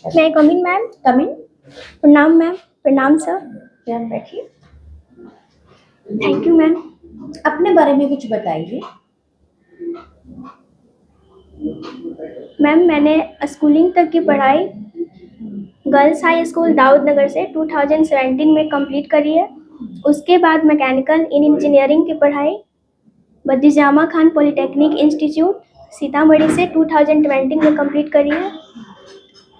मैं cumin ma'am. Cumin. प्रणाम ma'am. प्रणाम सर। मैम बैठिए। Thank you ma'am. अपने बारे में कुछ बताइए। मैम मैंने स्कूलिंग तक की पढ़ाई गर्ल्स हाई स्कूल दाऊद नगर से 2017 में कंप्लीट करी है। उसके बाद मैकेनिकल इन इंजीनियरिंग की पढ़ाई बद्दीजामा खान पॉलिटेक्निक इंस्टीट्यूट सीतामढ़ी से 2020 में कंप्लीट करी है।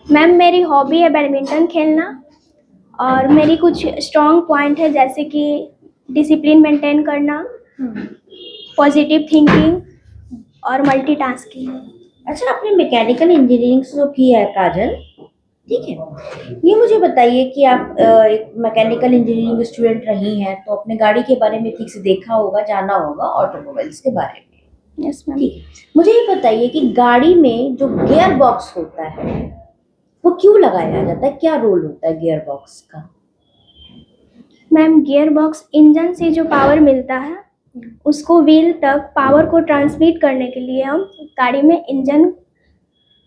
मैम मेरी हॉबी है बैडमिंटन खेलना और मेरी कुछ स्ट्रॉन्ग पॉइंट है जैसे कि डिसिप्लिन मेंटेन करना, पॉजिटिव थिंकिंग और मल्टीटास्किंग। अच्छा, आपने मैकेनिकल इंजीनियरिंग जो की है काजल, ठीक है, ये मुझे बताइए कि आप एक मैकेनिकल इंजीनियरिंग स्टूडेंट रही हैं तो अपने गाड़ी के बारे में ठीक से देखा होगा, जाना होगा ऑटोमोबाइल्स के बारे में। Yes ma'am. ठीक है, मुझे ये बताइए कि गाड़ी में जो गियर बॉक्स होता है वो क्यों लगाया जाता है, क्या रोल होता है गियर बॉक्स का? मैम गियर बॉक्स इंजन से जो पावर मिलता है उसको व्हील तक पावर को ट्रांसमिट करने के लिए हम गाड़ी में इंजन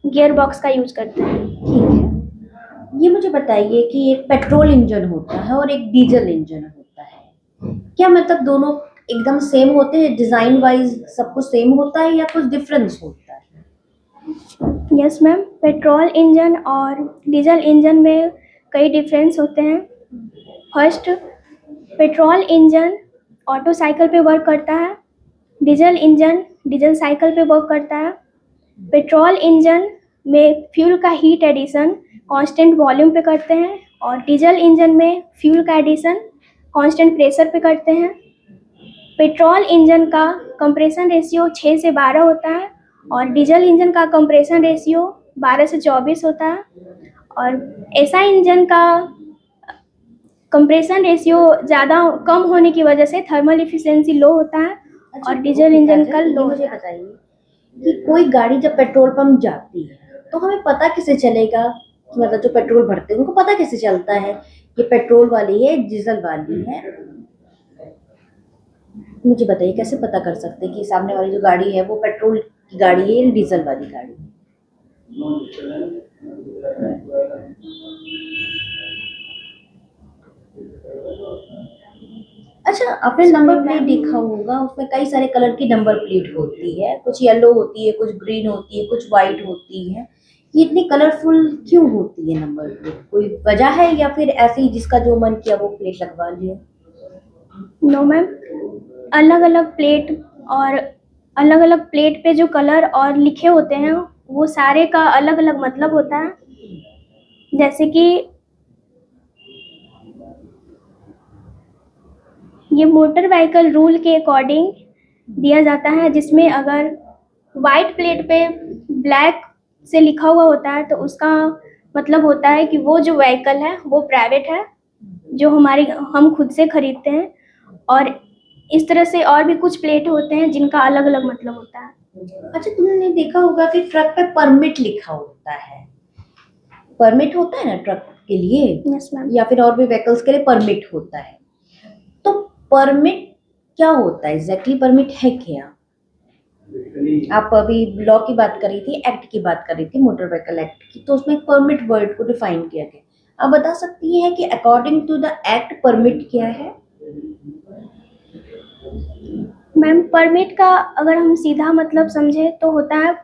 गियर बॉक्स का यूज करते हैं। ठीक है, ये मुझे बताइए कि एक पेट्रोल इंजन होता है और एक डीजल इंजन होता है, क्या मतलब दोनों एकदम सेम होते हैं, डिजाइन वाइज सब कुछ सेम होता है या कुछ डिफरेंस होता है? यस मैम, पेट्रोल इंजन और डीजल इंजन में कई डिफरेंस होते हैं। First, petrol engine auto cycle पे वर्क करता है, डीजल इंजन डीजल साइकिल पे वर्क करता है। पेट्रोल इंजन में फ्यूल का हीट एडिशन कांस्टेंट वॉल्यूम पे करते हैं और डीजल इंजन में फ्यूल का एडिशन कांस्टेंट प्रेशर पे करते हैं। पेट्रोल इंजन का कंप्रेशन रेशियो 6 से 12 होता है और डीजल इंजन का कंप्रेशन रेशियो 12 से 24 होता है। और ऐसा इंजन का कंप्रेशन रेशियो ज़्यादा कम होने की वजह से थर्मल इफिशिएंसी लो होता है। अच्छा, और डीजल इंजन का ये लो मुझे होता है। बताइए कि कोई गाड़ी जब पेट्रोल पंप जाती है तो हमें पता कैसे चलेगा कि मतलब जो पेट्रोल भरते हैं उनको पता कैसे चलता है कि पेट्रोल वाली है डीजल वाली है? मुझे बताइए कैसे पता कर सकते हैं कि सामने वाली जो गाड़ी है वो पेट्रोल की गाड़ी है या डीजल वाली गाड़ी है? अच्छा, आपने नंबर प्लेट देखा होगा, उसमें कई सारे कलर की नंबर प्लेट होती है, कुछ येलो होती है, कुछ ग्रीन होती है, कुछ वाइट होती है। ये इतनी कलरफुल क्यों होती है नंबर प्लेट? कोई वजह है या फिर ऐसे ही जिसका जो मन किया वो प्लेट लगवा लिया? नो मैम, अलग अलग प्लेट और अलग अलग प्लेट पे जो कलर और लिखे होते हैं वो सारे का अलग अलग मतलब होता है। जैसे कि ये मोटर व्हीकल रूल के अकॉर्डिंग दिया जाता है, जिसमें अगर वाइट प्लेट पे ब्लैक से लिखा हुआ होता है तो उसका मतलब होता है कि वो जो व्हीकल है वो प्राइवेट है, जो हम खुद से खरीदते हैं। और इस तरह से और भी कुछ प्लेट होते हैं जिनका अलग अलग मतलब होता है। अच्छा, तुमने देखा होगा कि ट्रक पे परमिट लिखा होता है, परमिट होता है ना ट्रक के लिए। Yes ma'am. या फिर और भी व्हीकल्स के लिए परमिट होता है, तो परमिट क्या होता है एग्जैक्टली? परमिट है क्या? आप अभी लॉ की बात कर रही थी, एक्ट की बात कर रही थी, मोटर व्हीकल एक्ट की, तो उसमें परमिट वर्ड को डिफाइन किया गया। आप बता सकती हैं कि according to the act permit क्या है? मैम परमिट का अगर हम सीधा मतलब समझे तो होता है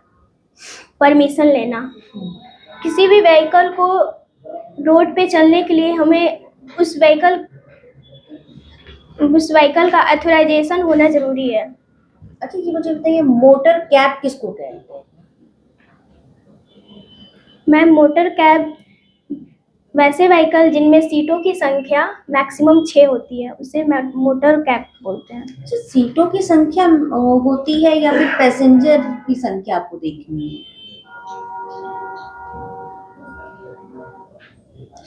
परमिशन लेना। किसी भी व्हीकल को रोड पे चलने के लिए हमें उस व्हीकल का ऑथराइजेशन होना जरूरी है। अच्छा, ये मुझे बताइए मोटर कैब किसको कहते हैं? मैम मोटर कैब वैसे व्हीकल जिनमें सीटों की संख्या मैक्सिमम 6 होती है उसे मोटर कैब बोलते हैं। अच्छा, सीटों की संख्या होती है या फिर पैसेंजर की संख्या आपको देखनी है?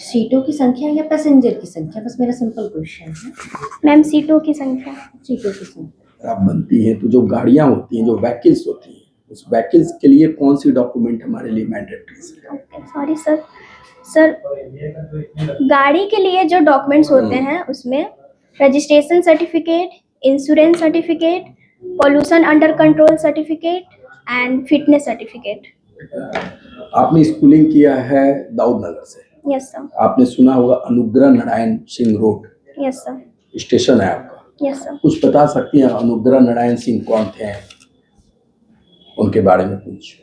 सीटों की संख्या या पैसेंजर की संख्या, बस मेरा सिंपल क्वेश्चन है। मैम सीटों की संख्या। सीटों की संख्या। खराब बनती है तो जो गाड़ियां होती हैं, जो व्हीकल्स होती हैं, उस व्हीकल्स के लिए कौन सी डॉक्यूमेंट हमारे लिए मैंडेटरी है? ओके सॉरी सर गाड़ी के लिए जो डॉक्यूमेंट्स होते हैं उसमें registration certificate, insurance certificate, pollution under control certificate and fitness certificate. आपने स्कूलिंग किया है दाऊद नगर से। Yes sir. आपने सुना होगा Anugrah Narayan Singh road yes sir. Station है आपका। Yes sir. कुछ बता सकती हैं अनुग्रह नारायण सिंह कौन थे, उनके बारे में कुछ?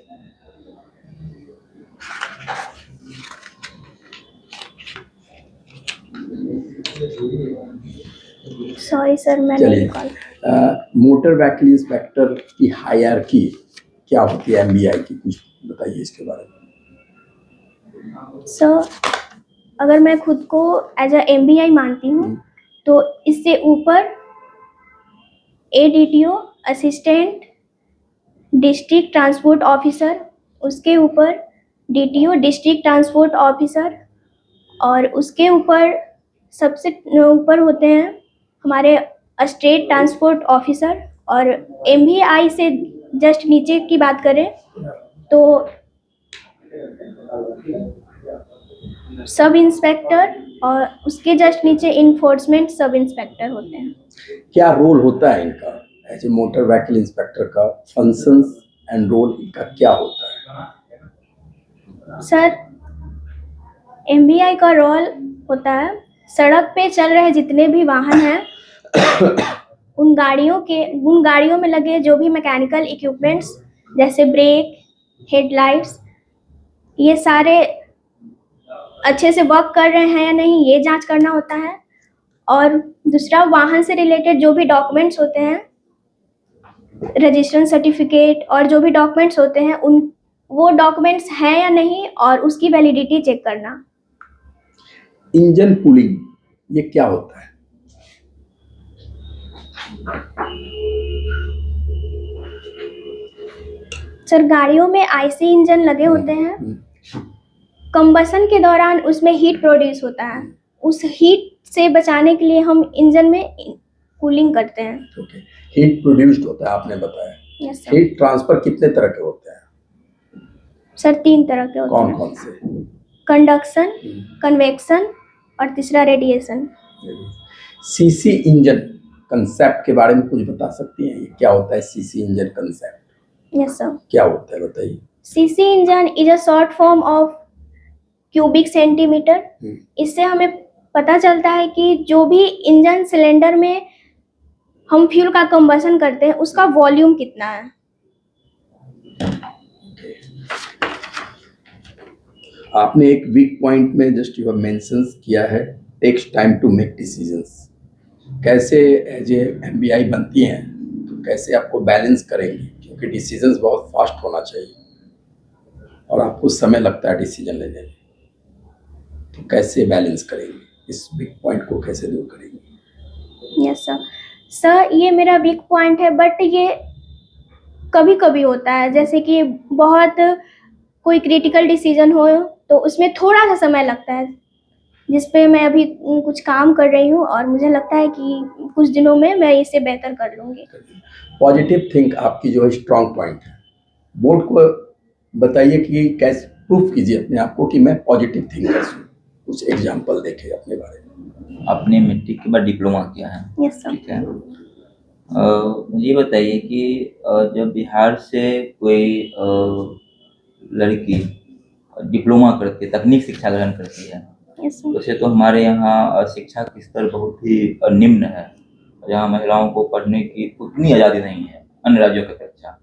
सॉरी सर, मैंने चलिए, मोटर व्हीकल इंस्पेक्टर की हायरार्की क्या होती है एमबीआई की, कुछ बताइए इसके बारे में। सर, अगर मैं खुद को एज अ एमबीआई मानती हूँ तो इससे ऊपर एडीटीओ असिस्टेंट डिस्ट्रिक्ट ट्रांसपोर्ट ऑफिसर, उसके ऊपर डीटीओ डिस्ट्रिक्ट ट्रांसपोर्ट ऑफिसर, और उसके ऊपर सबसे ऊपर होते हैं हमारे स्टेट ट्रांसपोर्ट ऑफिसर। और एमबीआई से जस्ट नीचे की बात करें तो सब इंस्पेक्टर, और उसके जस्ट नीचे इन्फोर्समेंट सब इंस्पेक्टर होते हैं। क्या रोल होता है इनका as a motor vehicle inspector का, फंक्शंस एंड रोल इनका क्या होता है? सर, एमबीआई का रोल होता है सड़क पे चल रहे जितने भी वाहन हैं उन गाड़ियों में लगे जो भी मैकेनिकल इक्विपमेंट्स जैसे ब्रेक, हेडलाइट्स, ये सारे अच्छे से वर्क कर रहे हैं या नहीं, ये जांच करना होता है। और दूसरा, वाहन से रिलेटेड जो भी डॉक्यूमेंट्स होते हैं, रजिस्ट्रेशन सर्टिफिकेट और जो भी डॉक्यूमेंट्स होते हैं, वो डॉक्यूमेंट्स हैं या नहीं, और उसकी वैलिडिटी चेक करना। इंजन कूलिंग ये क्या होता है? सर, गाड़ियों में आईसी इंजन लगे होते हैं, कंबसन के दौरान उसमें हीट प्रोड्यूस होता है, उस हीट से बचाने के लिए हम इंजन में कूलिंग करते हैं। ओके, हीट प्रोड्यूस्ड होता है आपने बताया। Yes sir. हीट ट्रांसफर कितने तरह के होते हैं? सर, 3 तरह के होते कौन हैं। कौन से? कंडक्शन, कन्वेक्शन और तीसरा रेडिएशन। सीसी इंजन कंसेप्ट के बारे में कुछ बता सकती हैं, ये क्या होता है CC engine concept? Yes sir. क्या होता है बताइए। CC engine is a short form of cubic centimetre. इससे हमें पता चलता है कि जो भी इंजन सिलेंडर में हम फ्यूल का कंबसन करते हैं उसका वॉल्यूम कितना है। आपने एक वीक पॉइंट में जस्ट यू हैव मेंशंस किया है takes time to make decisions. कैसे एज ए एमबीआई बनती हैं तो कैसे आपको बैलेंस करेंगे, क्योंकि डिसीजंस बहुत फास्ट होना चाहिए और आपको समय लगता है डिसीजन लेने में, तो कैसे बैलेंस करेंगे, इस वीक पॉइंट को कैसे दूर करेंगे? Yes sir. सर, ये मेरा वीक पॉइंट है, बट ये कभी कभी होता है, जैसे कि बहुत कोई क्रिटिकल डिसीजन हो तो उसमें थोड़ा सा समय लगता है, जिस पे मैं अभी कुछ काम कर रही हूँ और मुझे लगता है कि कुछ दिनों में मैं इसे बेहतर कर लूँगी। पॉजिटिव थिंक आपकी जो है स्ट्रॉन्ग पॉइंट है, बोर्ड को बताइए कि कैसे प्रूफ कीजिए अपने आप को कि मैं पॉजिटिव थिंकर हूँ, कुछ एग्जांपल देखे अपने बारे में। आपने मैट्रिक के बाद डिप्लोमा किया है? Yes sir. ठीक है। मुझे बताइए कि जब बिहार से कोई लड़की डिप्लोमा करती है, तकनीक शिक्षा ग्रहण करती है, यस सर। वैसे तो हमारे यहाँ शिक्षा का स्तर बहुत ही निम्न है, जहाँ महिलाओं को पढ़ने की उतनी आज़ादी नहीं है अन्य राज्यों की अपेक्षा।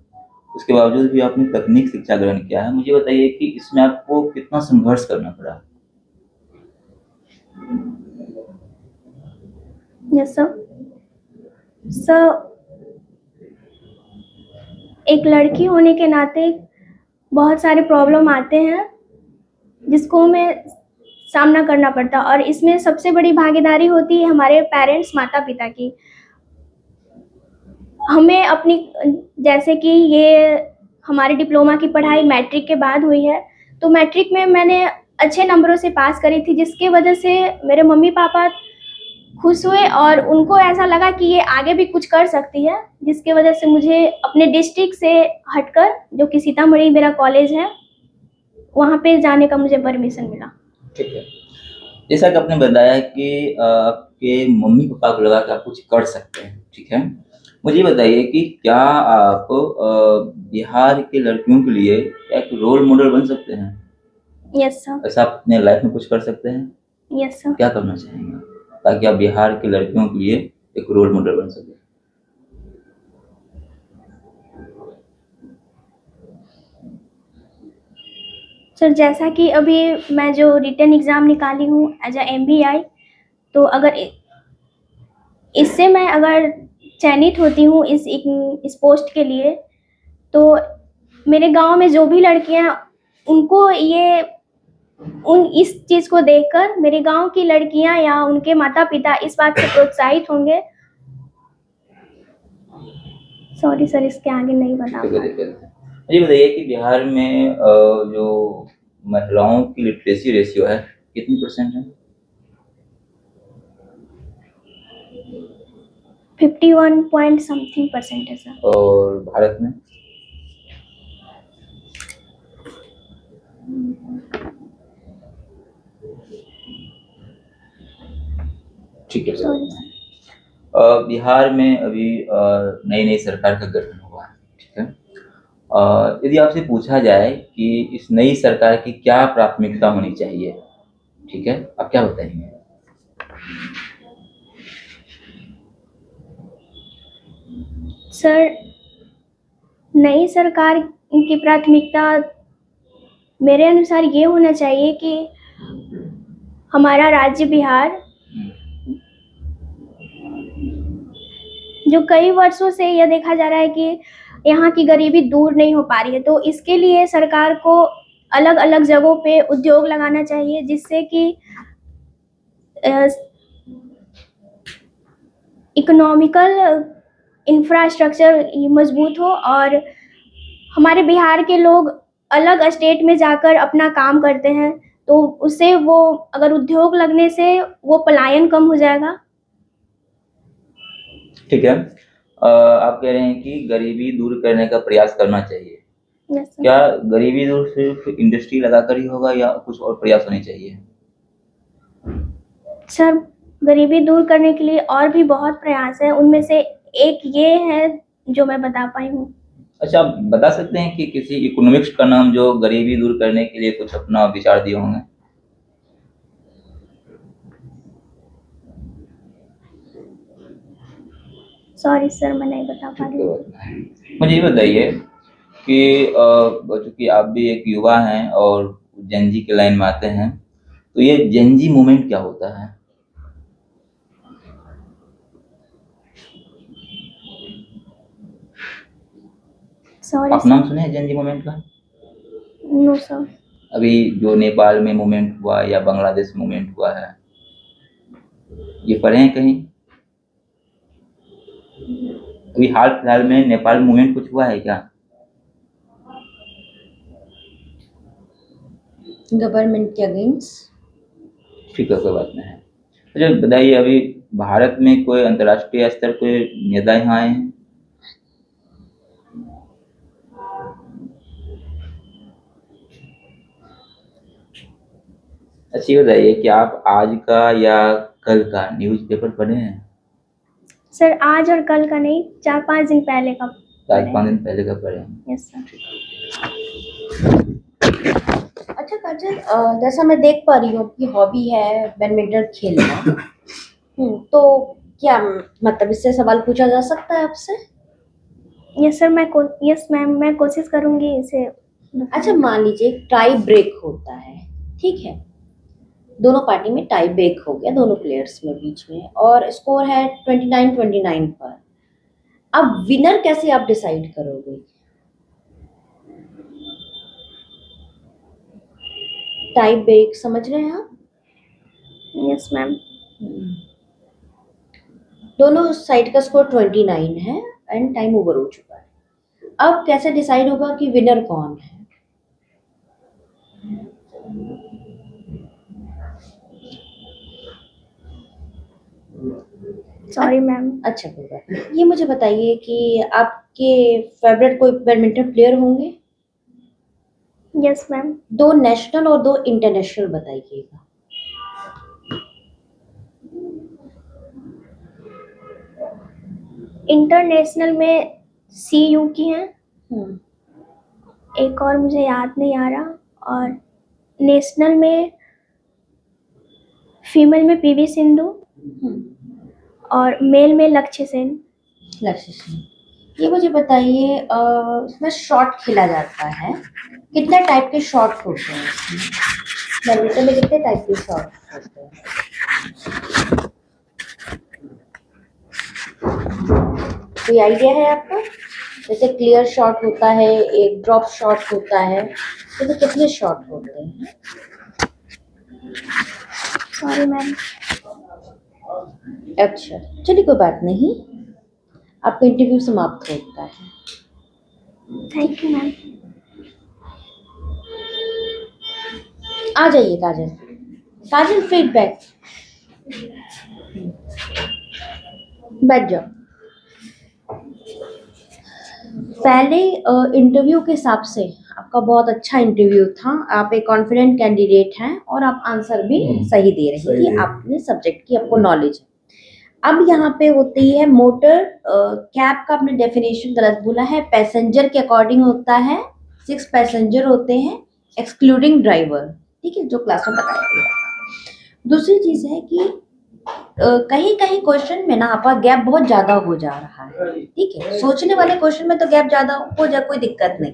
उसके बावजूद भी आपने तकनीक शिक्षा ग्रहण किया है। मुझे बताइए कि इसमें आपको कितना संघर्ष करना पड़ा? Yes sir. सर, एक लड़की होने के नाते बहुत सारे प्रॉब्लम आते हैं जिसको हमें सामना करना पड़ता है, और इसमें सबसे बड़ी भागीदारी होती है हमारे पेरेंट्स, माता पिता की। हमें अपनी, जैसे कि ये हमारे डिप्लोमा की पढ़ाई मैट्रिक के बाद हुई है, तो मैट्रिक में मैंने अच्छे नंबरों से पास करी थी, जिसके वजह से मेरे मम्मी पापा खुश हुए और उनको ऐसा लगा कि ये आगे भी कुछ कर सकती है, जिसके वजह से मुझे अपने डिस्ट्रिक्ट से हटकर, जो कि सीतामढ़ी मेरा कॉलेज है, वहाँ पे जाने का मुझे परमिशन मिला। ठीक है। जैसा कि आपने बताया कि आपके मम्मी पापा को लगा कि आप कुछ कर सकते हैं, ठीक है। मुझे बताइए कि क्या आप बिहार के लड़कियों के लिए एक रोल मॉडल बन सकते हैं? Yes sir. ऐसा आप अपने लाइफ में कुछ कर सकते हैं? Yes sir. क्या करना चाहेंगे ताकि आप बिहार के लड़कियों के लिए एक रोल मॉडल बन सके? सर जैसा कि अभी मैं जो रिटन एग्ज़ाम निकाली हूँ एज अ MBI, तो अगर इससे मैं अगर चयनित होती हूँ इस पोस्ट के लिए, तो मेरे गांव में जो भी लड़कियां, उनको ये इस चीज़ को देखकर मेरे गांव की लड़कियां या उनके माता पिता इस बात से प्रोत्साहित होंगे। सॉरी सर, इसके आगे नहीं बता ठीक है, पा रही। ठीक है। मुझे बताइए कि बिहार में जो महिलाओं की लिटरेसी रेशियो है कितनी परसेंट है? 51 पॉइंट समथिंग परसेंट है सर। और भारत में? ठीक है, सॉरी। बिहार में अभी नई नई सरकार का गठन हुआ है, ठीक है। यदि आपसे पूछा जाए कि इस नई सरकार की क्या प्राथमिकता होनी चाहिए, ठीक है, आप क्या बताएंगे? सर, नई सरकार की प्राथमिकता मेरे अनुसार ये होना चाहिए कि हमारा राज्य बिहार, जो कई वर्षों से यह देखा जा रहा है कि यहाँ की गरीबी दूर नहीं हो पा रही है, तो इसके लिए सरकार को अलग अलग जगहों पे उद्योग लगाना चाहिए, जिससे कि इकोनॉमिकल इंफ्रास्ट्रक्चर मजबूत हो और हमारे बिहार के लोग अलग स्टेट में जाकर अपना काम करते हैं, तो उससे वो अगर उद्योग लगने से वो पलायन कम हो जाएगा। ठीक है, आप कह रहे हैं कि गरीबी दूर करने का प्रयास करना चाहिए। Yes sir. क्या गरीबी दूर सिर्फ इंडस्ट्री लगाकर ही होगा या कुछ और प्रयास होने चाहिए? सर, गरीबी दूर करने के लिए और भी बहुत प्रयास है, उनमें से एक ये है जो मैं बता पाई हूँ। अच्छा, आप बता सकते हैं कि किसी इकोनॉमिक्स का नाम जो गरीबी दूर करने के लिए कुछ अपना विचार दिए होंगे? सॉरी सर, मैं नहीं बता पा रही हूँ। मुझे ये बताइए कि चूंकि आप भी एक युवा हैं और जेनजी के लाइन में आते हैं, तो ये जेनजी मूवमेंट क्या होता है? सॉरी आप नाम सुने हैं जेनजी मूवमेंट का? No sir. अभी जो नेपाल में मूवमेंट हुआ या बांग्लादेश में मूवमेंट हुआ है, ये पढ़े हैं कहीं? अभी हाल फिलहाल में नेपाल मूवमेंट कुछ हुआ है क्या? गवर्नमेंट के अगेंस्ट। ठीक है, कोई बात नहीं है। अच्छा बताइए, अभी भारत में कोई अंतर्राष्ट्रीय स्तर कोई नेता यहाँ आए हैं? अच्छी बताइए कि आप आज का या कल का न्यूज़पेपर पढ़े हैं? सर, आज और कल का नहीं, 4-5 दिन पहले का। 4-5 दिन पहले का पढ़े हैं? Yes sir. अच्छा काजल, जैसा मैं देख पा रही हूँ आपकी हॉबी है बैडमिंटन खेलना। तो क्या मतलब इससे सवाल पूछा जा सकता है आपसे? यस सर, यस मैम, मैं कोशिश करूँगी इसे। अच्छा मान लीजिए टाई ब्रेक होता है, ठीक है, दोनों पार्टी में टाई ब्रेक हो गया दोनों प्लेयर्स में बीच में, और स्कोर है 29-29 पर। अब विनर कैसे आप डिसाइड करोगे? टाई ब्रेक समझ रहे हैं आप? Yes ma'am. दोनों साइड का स्कोर 29 है एंड टाइम ओवर हो चुका है। अब कैसे डिसाइड होगा कि विनर कौन है? Sorry ma'am. अच्छा कोई बात नहीं। ये मुझे बताइए कि आपके फेवरेट कोई बैडमिंटन प्लेयर होंगे? Yes ma'am. 2 नेशनल और 2 इंटरनेशनल बताइएगा। इंटरनेशनल में CU की हैं, हम्म, एक और मुझे याद नहीं आ रहा, और नेशनल में फीमेल में PV सिंधु हम्म। और मेल में लक्ष्य सेन। लक्ष्य सेन। ये मुझे बताइए, इसमें शॉट खेला जाता है, कितने टाइप के शॉट होते हैं इसमें? बैडमिंटन में कितने टाइप के शॉट होते हैं? कोई आइडिया है आपको? जैसे क्लियर शॉट होता है, एक ड्रॉप शॉट होता है, तो कितने शॉट होते हैं? Sorry ma'am. अच्छा, चलिए कोई बात नहीं, आपका इंटरव्यू समाप्त होता है। Thank you ma'am. आ जाइए काजल। काजल फीडबैक, बैठ जाओ। पहले इंटरव्यू के हिसाब से आपका बहुत अच्छा इंटरव्यू था, आप एक कॉन्फिडेंट कैंडिडेट हैं और आप आंसर भी सही दे रही सही थी, है। आपने सब्जेक्ट की आपको नॉलेज है। अब यहाँ पे होती है मोटर कैब का आपने डेफिनेशन गलत बोला है, पैसेंजर के अकॉर्डिंग होता है, 6 पैसेंजर होते हैं एक्सक्लूडिंग ड्राइवर, ठीक है, जो क्लास में बताया गया। दूसरी चीज है कि कहीं कहीं क्वेश्चन में ना आपका गैप बहुत ज्यादा हो जा रहा है, ठीक है, सोचने वाले क्वेश्चन में तो गैप ज्यादा हो जाए कोई दिक्कत नहीं,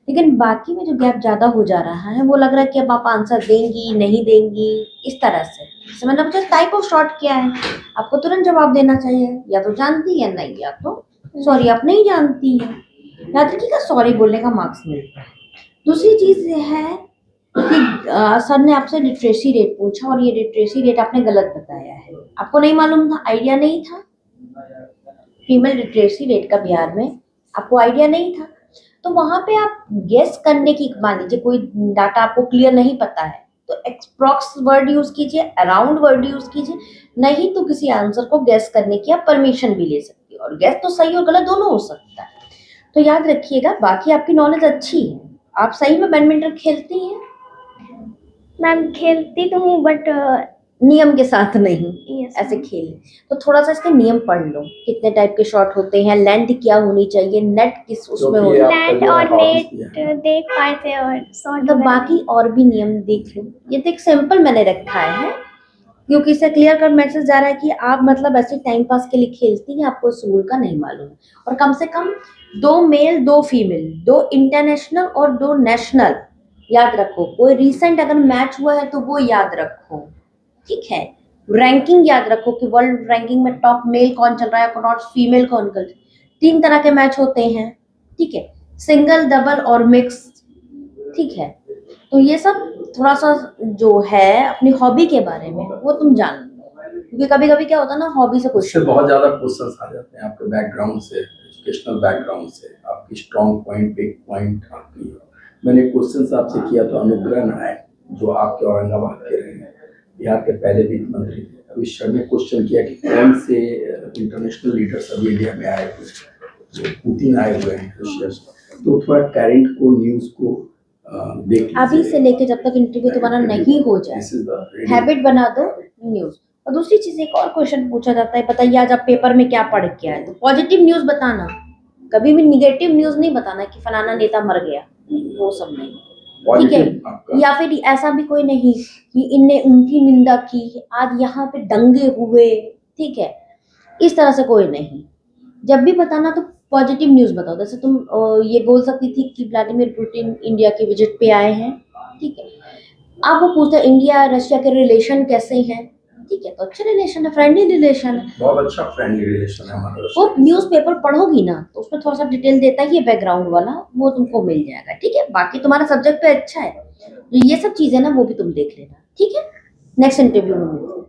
लेकिन बाकी में जो गैप ज्यादा हो जा रहा है वो लग रहा है कि अब आप आंसर देंगी नहीं देंगी, इस तरह से समझना मुझे टाइप ऑफ शॉट क्या है, आपको तुरंत जवाब देना चाहिए, या तो जानती है नहीं, या तो सॉरी आप नहीं जानती है, याद रखिएगा सॉरी बोलने का मार्क्स मिलता है। दूसरी चीज ये है कि सर ने आपसे लिटरेसी रेट पूछा और ये लिटरेसी रेट आपने गलत बताया है, आपको नहीं मालूम था, आइडिया नहीं था फीमेल लिटरेसी रेट का बिहार में, आपको आइडिया नहीं था, तो वहां पे आप गेस करने की, मान लीजिए कोई डाटा आपको क्लियर नहीं पता है तो एक्सप्रॉक्स वर्ड यूज कीजिए, अराउंड वर्ड यूज कीजिए, नहीं तो किसी आंसर को गेस करने की आप परमिशन भी ले सकती है, और गेस तो सही और गलत दोनों हो सकता है। तो याद रखिएगा, बाकी आपकी नॉलेज अच्छी है, आप सही में बैडमिंटन खेलती हैं, मैम खेलती तो हूँ बट नियम के साथ नहीं, यस ऐसे खेल, तो थोड़ा सा इसके नियम पढ़ लो, कितने टाइप के शॉट होते हैं, लेंथ क्या होनी चाहिए, नेट किस उसमें क्योंकि होना, आप- लैंड और नेट देख पाए थे और शॉर्ट मतलब बाकी और भी नियम देख लो, ये तो एक सिंपल मैंने रखा है क्योंकि इससे क्लियर कट मैसेज जा रहा है कि आप मतलब ऐसे टाइम पास के लिए खेलती हैं, आपको इस रूल का नहीं मालूम है, और कम से कम 2 मेल 2 फीमेल, 2 इंटरनेशनल और 2 नेशनल याद रखो, कोई रिसेंट अगर मैच हुआ है तो वो याद रखो, ठीक है, रैंकिंग याद रखो कि वर्ल्ड रैंकिंग में टॉप मेल कौन चल रहा है, टॉप फीमेल कौन चल, 3 तरह के मैच होते हैं, ठीक है, सिंगल डबल और मिक्स, ठीक है, तो ये सब थोड़ा सा जो है अपनी हॉबी के बारे में वो तुम जान लो, क्योंकि कभी कभी क्या होता है ना, हॉबी से उससे क्वेश्चन बहुत ज्यादा क्वेश्चंस आ जाते हैं आपके बैकग्राउंड से, एजुकेशनल बैकग्राउंड से, आपकी स्ट्रॉन्ग पॉइंट, वीक पॉइंट आपकी। मैंने क्वेश्चंस आपसे किया तो अनुग्रह नारायण जो आपके औरंगाबाद के रहे हैं, बिहार के पहले वित्त मंत्री थे, अमित शाह ने क्वेश्चन किया कि कौन से इंटरनेशनल लीडर्स अभी इंडिया में आए हुए, जो पुतिन आए हुए हैं रशिया से, तो थोड़ा करेंट को न्यूज को देख अभी से लेके जब तक इंटरव्यू तुम्हारा नहीं हो जाए दिस इज द हैबिट बना दो न्यूज। और दूसरी चीज एक और क्वेश्चन पूछा जाता है, बताइए आज आप पेपर में क्या पढ़ के आए, तो पॉजिटिव न्यूज बताना, कभी भी निगेटिव न्यूज नहीं बताना कि फलाना नेता मर गया, वो सब नहीं, ठीक है, आपका या फिर ऐसा भी कोई नहीं कि इनने उनकी निंदा की, आज यहाँ पे दंगे हुए, ठीक है, इस तरह से कोई नहीं, जब भी बताना तो पॉजिटिव न्यूज बताओ, जैसे तुम ये बोल सकती थी कि व्लादिमीर पुतिन इंडिया के विजिट पे आए हैं, ठीक है, आप वो पूछते इंडिया रशिया के रिलेशन कैसे हैं, ठीक है, तो अच्छे रिलेशन है, फ्रेंडली रिलेशन है, बहुत अच्छा फ्रेंडली रिलेशन है हमारा वो न्यूज़पेपर पढ़ोगी ना तो उसमें थोड़ा सा डिटेल देता ही है बैकग्राउंड वाला, वो तुमको मिल जाएगा, ठीक है, बाकी तुम्हारा सब्जेक्ट पे अच्छा है, तो ये सब चीजें ना वो भी तुम देख लेना, ठीक है, नेक्स्ट इंटरव्यू में मिलते हैं।